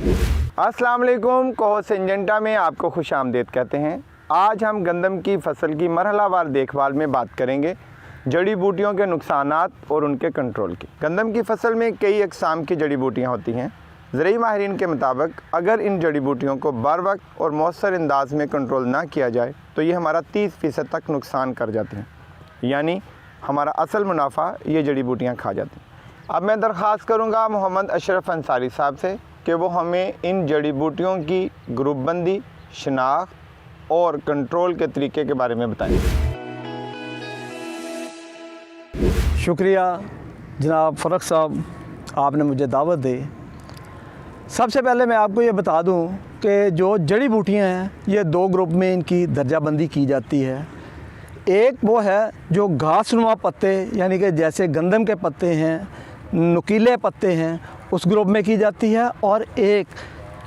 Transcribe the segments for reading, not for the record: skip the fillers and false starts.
अस्सलाम वालेकुम। Coho Syngenta में आपको खुश आमदीद कहते हैं। आज हम गंदम की फसल की मरहलावार देखभाल में बात करेंगे जड़ी बूटियों के नुकसानात और उनके कंट्रोल की। गंदम की फसल में कई अक़साम की जड़ी बूटियाँ होती हैं। ज़रूरी माहिरीन के मुताबिक अगर इन जड़ी बूटियों को बर वक्त और मौसर अंदाज में कंट्रोल ना किया जाए तो ये हमारा 30% तक नुकसान कर जाते हैं, यानी हमारा असल मुनाफा ये जड़ी बूटियाँ खा जाती हैं। अब मैं दरख्वास्त करूँगा मोहम्मद अशरफ अंसारी साहब से कि वो हमें इन जड़ी बूटियों की ग्रुपबंदी, शनाख्त और कंट्रोल के तरीके के बारे में बताएं। शुक्रिया जनाब फ़रक साहब, आपने मुझे दावत दी। सबसे पहले मैं आपको ये बता दूं कि जो जड़ी बूटियां हैं ये दो ग्रुप में इनकी दर्जाबंदी की जाती है। एक वो है जो घासनुमा पत्ते, यानी कि जैसे गंदम के पत्ते हैं, नुकीले पत्ते हैं, उस ग्रुप में की जाती है, और एक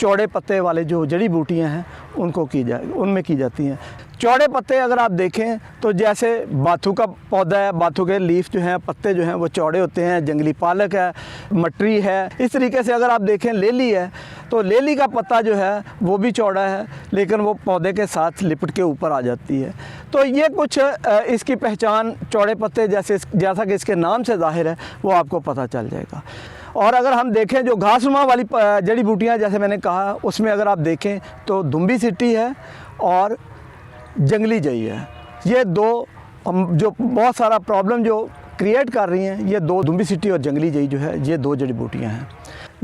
चौड़े पत्ते वाले जो जड़ी बूटियां हैं उनमें की जाती हैं। चौड़े पत्ते अगर आप देखें तो जैसे बाथू का पौधा है, बाथू के लीफ जो हैं, पत्ते जो हैं वो चौड़े होते हैं। जंगली पालक है, मटरी है। इस तरीके से अगर आप देखें लेली है तो लेली का पत्ता जो है वो भी चौड़ा है, लेकिन वो पौधे के साथ लिपट के ऊपर आ जाती है। तो ये कुछ इसकी पहचान चौड़े पत्ते जैसा कि इसके नाम से ज़ाहिर है वो आपको पता चल जाएगा। और अगर हम देखें जो घासनुमा वाली जड़ी बूटियाँ, जैसे मैंने कहा, उसमें अगर आप देखें तो दुम्बी सिट्टी है और जंगली जई है। ये दो जो बहुत सारा प्रॉब्लम जो क्रिएट कर रही हैं, ये दो दुम्बी सिट्टी और जंगली जई जो है, ये दो जड़ी बूटियाँ हैं।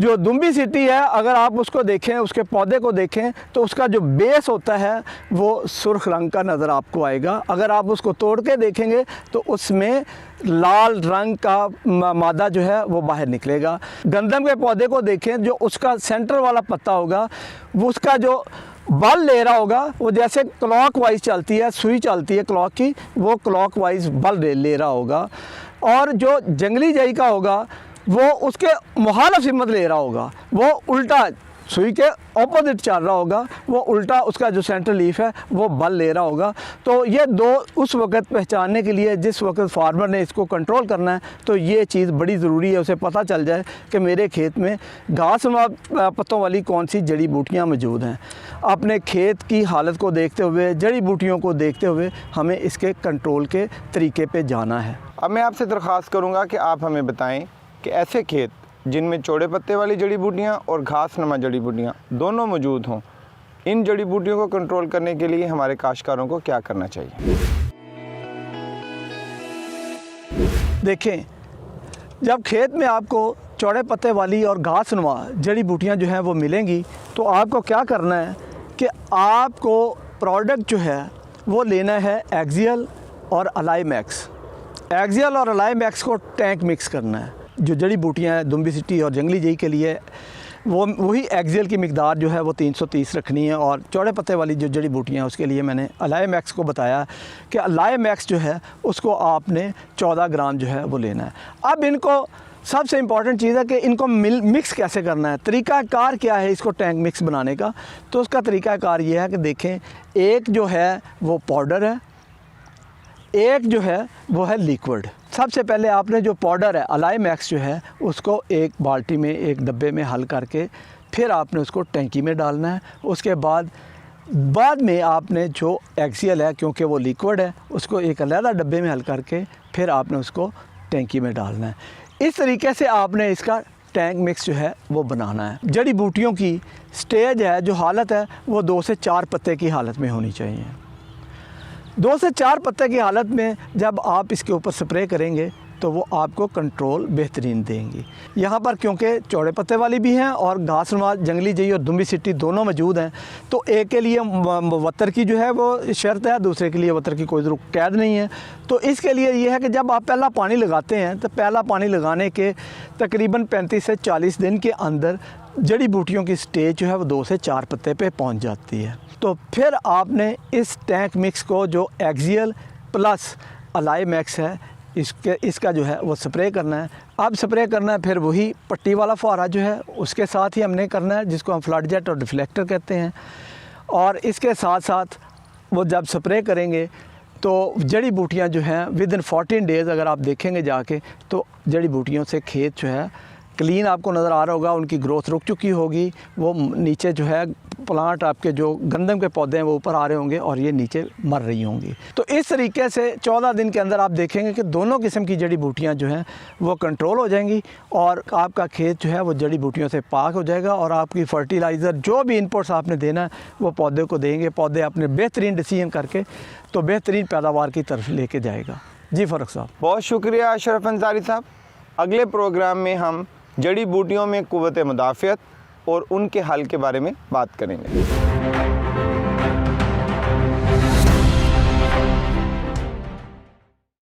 जो दुम्बी सिट्टी है अगर आप उसको देखें, उसके पौधे को देखें तो उसका जो बेस होता है वो सुर्ख रंग का नज़र आपको आएगा। अगर आप उसको तोड़ के देखेंगे तो उसमें लाल रंग का मादा जो है वो बाहर निकलेगा। गंदम के पौधे को देखें, जो उसका सेंटर वाला पत्ता होगा वो उसका जो बल ले रहा होगा वो जैसे क्लॉक वाइज चलती है, सुई चलती है क्लॉक की, वो क्लॉक वाइज बल ले रहा होगा। और जो जंगली जई का होगा वो उसके मुखालिफ सिमत ले रहा होगा, वो उल्टा सुई के ऑपोजिट चल रहा होगा, वो उल्टा उसका जो सेंट्रल लीफ है वो बल ले रहा होगा। तो ये दो उस वक्त पहचानने के लिए जिस वक्त फार्मर ने इसको कंट्रोल करना है तो ये चीज़ बड़ी ज़रूरी है, उसे पता चल जाए कि मेरे खेत में घासनुमा पत्तों वाली कौन सी जड़ी बूटियाँ मौजूद हैं। अपने खेत की हालत को देखते हुए, जड़ी बूटियों को देखते हुए हमें इसके कंट्रोल के तरीके पर जाना है। अब मैं आपसे दरख्वास्त करूँगा कि आप हमें बताएँ कि ऐसे खेत जिनमें चौड़े पत्ते वाली जड़ी बूटियाँ और घासनुमा जड़ी बूटियाँ दोनों मौजूद हों, इन जड़ी बूटियों को कंट्रोल करने के लिए हमारे काश्तकारों को क्या करना चाहिए? देखें, जब खेत में आपको चौड़े पत्ते वाली और घासनुमा जड़ी बूटियाँ जो हैं वो मिलेंगी तो आपको क्या करना है कि आपको प्रोडक्ट जो है वो लेना है एक्सियल और अलाइमैक्स। एक्सियल और अलाइमैक्स को टैंक मिक्स करना है। जो जड़ी बूटियाँ हैं दुम्बी सिट्टी और जंगली जई के लिए वही एक्सियल की मिकदार जो है वो 330 रखनी है, और चौड़े पत्ते वाली जो जड़ी बूटियाँ हैं उसके लिए मैंने अलाइमैक्स को बताया कि अलाइमैक्स जो है उसको आपने 14 ग्राम जो है वो लेना है। अब इनको सबसे इम्पॉर्टेंट चीज़ है कि इनको मिक्स कैसे करना है, तरीक़ाकार क्या है इसको टैंक मिक्स बनाने का। तो उसका तरीक़ाकार ये है कि देखें, एक जो है वो पाउडर है, एक जो है वो है लिक्विड। सबसे पहले आपने जो पाउडर है अलाइमैक्स जो है उसको एक बाल्टी में, एक डब्बे में हल करके फिर आपने उसको टैंकी में डालना है। उसके बाद में आपने जो एक्सियल है, क्योंकि वो लिक्विड है, उसको एक अलग डब्बे में हल करके फिर आपने उसको टैंकी में डालना है। इस तरीके से आपने इसका टैंक मिक्स जो है वो बनाना है। जड़ी बूटियों की स्टेज है, जो हालत है वो 2 से 4 पत्ते की हालत में होनी चाहिए। 2 से 4 पत्ते की हालत में जब आप इसके ऊपर स्प्रे करेंगे तो वो आपको कंट्रोल बेहतरीन देंगी। यहाँ पर क्योंकि चौड़े पत्ते वाली भी हैं और घासनुमा जंगली जई और दुम्बी सिट्टी दोनों मौजूद हैं, तो एक के लिए वतर की जो है वो शर्त है, दूसरे के लिए वतर की कोई कैद नहीं है। तो इसके लिए ये है कि जब आप पहला पानी लगाते हैं तो पहला पानी लगाने के तकरीबन 35 से 40 दिन के अंदर जड़ी बूटियों की स्टेज जो है वो 2 से 4 पत्ते पे पहुंच जाती है। तो फिर आपने इस टैंक मिक्स को जो एक्सियल प्लस अलाइमैक्स है इसका जो है वो स्प्रे करना है। अब स्प्रे करना है फिर वही पट्टी वाला फुहारा जो है उसके साथ ही हमने करना है, जिसको हम फ्लड जेट और डिफ्लेक्टर कहते हैं। और इसके साथ साथ वो जब स्प्रे करेंगे तो जड़ी बूटियाँ जो हैं विद इन 14 डेज़ अगर आप देखेंगे जाके तो जड़ी बूटियों से खेत जो है क्लीन आपको नज़र आ रहा होगा, उनकी ग्रोथ रुक चुकी होगी, वो नीचे जो है प्लांट आपके जो गंदम के पौधे हैं वो ऊपर आ रहे होंगे और ये नीचे मर रही होंगी। तो इस तरीके से 14 दिन के अंदर आप देखेंगे कि दोनों किस्म की जड़ी बूटियाँ जो हैं वो कंट्रोल हो जाएंगी और आपका खेत जो है वो जड़ी बूटियों से पाक हो जाएगा और आपकी फर्टिलाइज़र जो भी इनपुट्स आपने देना है वो पौधे को देंगे। पौधे अपने बेहतरीन डिसीजन करके तो बेहतरीन पैदावार की तरफ लेके जाएगा। जी फ़ारूक साहब, बहुत शुक्रिया अशरफ अंसारी साहब। अगले प्रोग्राम में हम जड़ी बूटियों में क़ुव्वत मुदाफ़ियत और उनके हल के बारे में बात करेंगे।